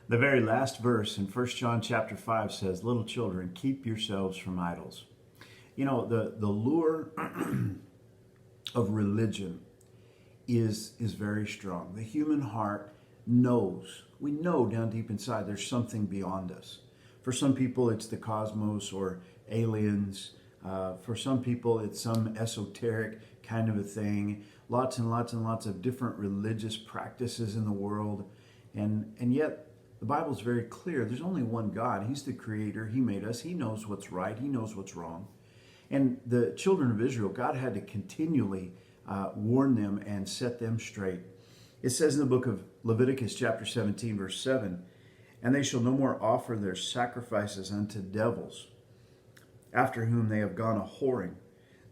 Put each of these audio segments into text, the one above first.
The very last verse in 1 John chapter 5 says, "Little children, keep yourselves from idols." You know, the lure of religion is very strong. The human heart knows. We know down deep inside there's something beyond us. For some people, it's the cosmos or aliens. For some people, it's some esoteric kind of a thing. Lots and lots and lots of different religious practices in the world. And yet, the Bible's very clear. There's only one God. He's the creator. He made us. He knows what's right. He knows what's wrong. And the children of Israel, God had to continually warn them and set them straight. It says in the book of Leviticus chapter 17, verse 7, "And they shall no more offer their sacrifices unto devils, after whom they have gone a whoring.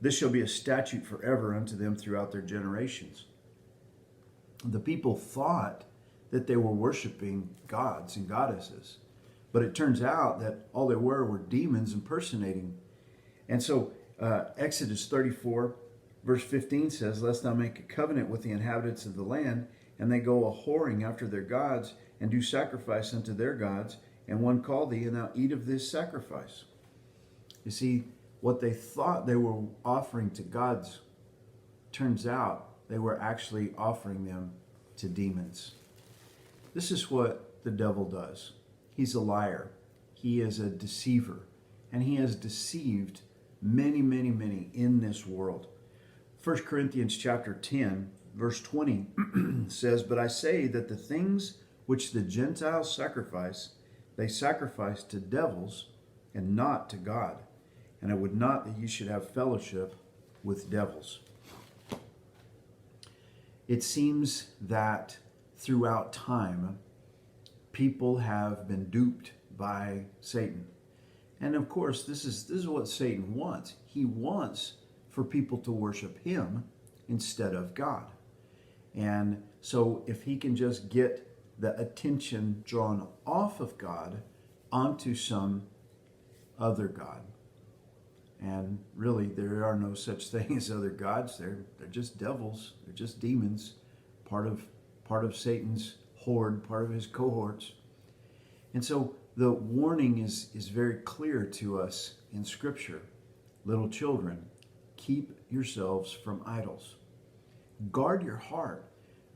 This shall be a statute forever unto them throughout their generations." The people thought that they were worshiping gods and goddesses, but it turns out that all they were demons impersonating. And so Exodus 34, verse 15 says, "Lest thou make a covenant with the inhabitants of the land, and they go a whoring after their gods, and do sacrifice unto their gods, and one call thee, and thou eat of this sacrifice." You see, what they thought they were offering to gods, turns out they were actually offering them to demons. This is what the devil does. He's a liar. He is a deceiver. And he has deceived many, many, many in this world. 1 Corinthians chapter 10, verse 20 says, "But I say that the things which the Gentiles sacrifice, they sacrifice to devils and not to God. And I would not that you should have fellowship with devils." It seems that throughout time, people have been duped by Satan. And of course, this is what Satan wants. He wants for people to worship him instead of God. And so if he can just get the attention drawn off of God onto some other God. And really, there are no such thing as other gods. They're just devils. They're just demons, part of Satan's horde, part of his cohorts. And so the warning is very clear to us in Scripture. Little children, keep yourselves from idols. Guard your heart,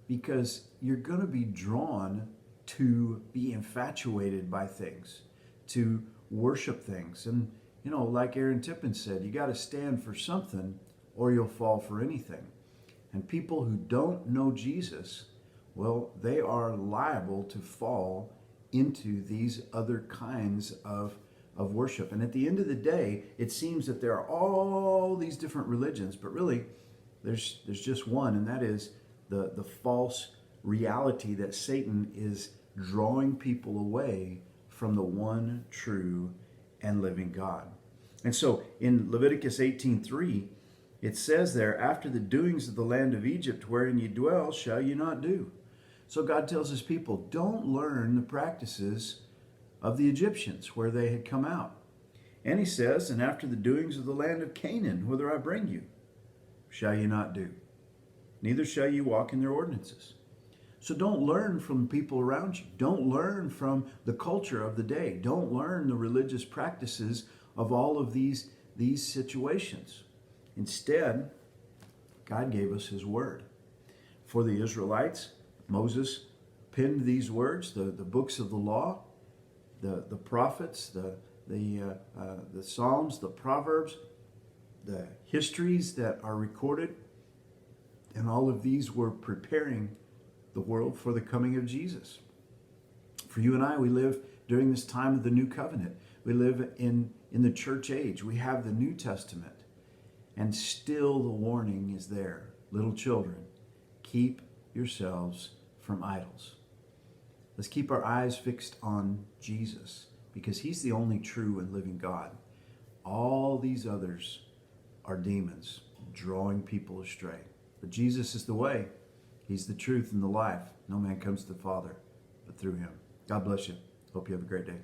because you're going to be drawn to be infatuated by things, to worship things. And, you know, like Aaron Tippin said, you got to stand for something or you'll fall for anything. And people who don't know Jesus, well, they are liable to fall into these other kinds of worship. And at the end of the day, it seems that there are all these different religions, but really there's just one, and that is the false reality that Satan is drawing people away from the one true and living God. And so in Leviticus 18:3, it says there, "After the doings of the land of Egypt wherein ye dwell shall ye not do." So God tells his people, don't learn the practices of the Egyptians where they had come out. And he says, "And after the doings of the land of Canaan, whither I bring you, shall ye not do. Neither shall ye walk in their ordinances." So don't learn from people around you. Don't learn from the culture of the day. Don't learn the religious practices of all of these situations. Instead, God gave us his word. For the Israelites, Moses penned these words, the books of the law, the prophets, the Psalms, the Proverbs, the histories that are recorded, and all of these were preparing the world for the coming of Jesus. For you and I, we live during this time of the new covenant. We live in the church age. We have the New Testament. And still the warning is there. Little children, keep yourselves from idols. Let's keep our eyes fixed on Jesus, because he's the only true and living God. All these others are demons drawing people astray. But Jesus is the way. He's the truth and the life. No man comes to the Father but through him. God bless you. Hope you have a great day.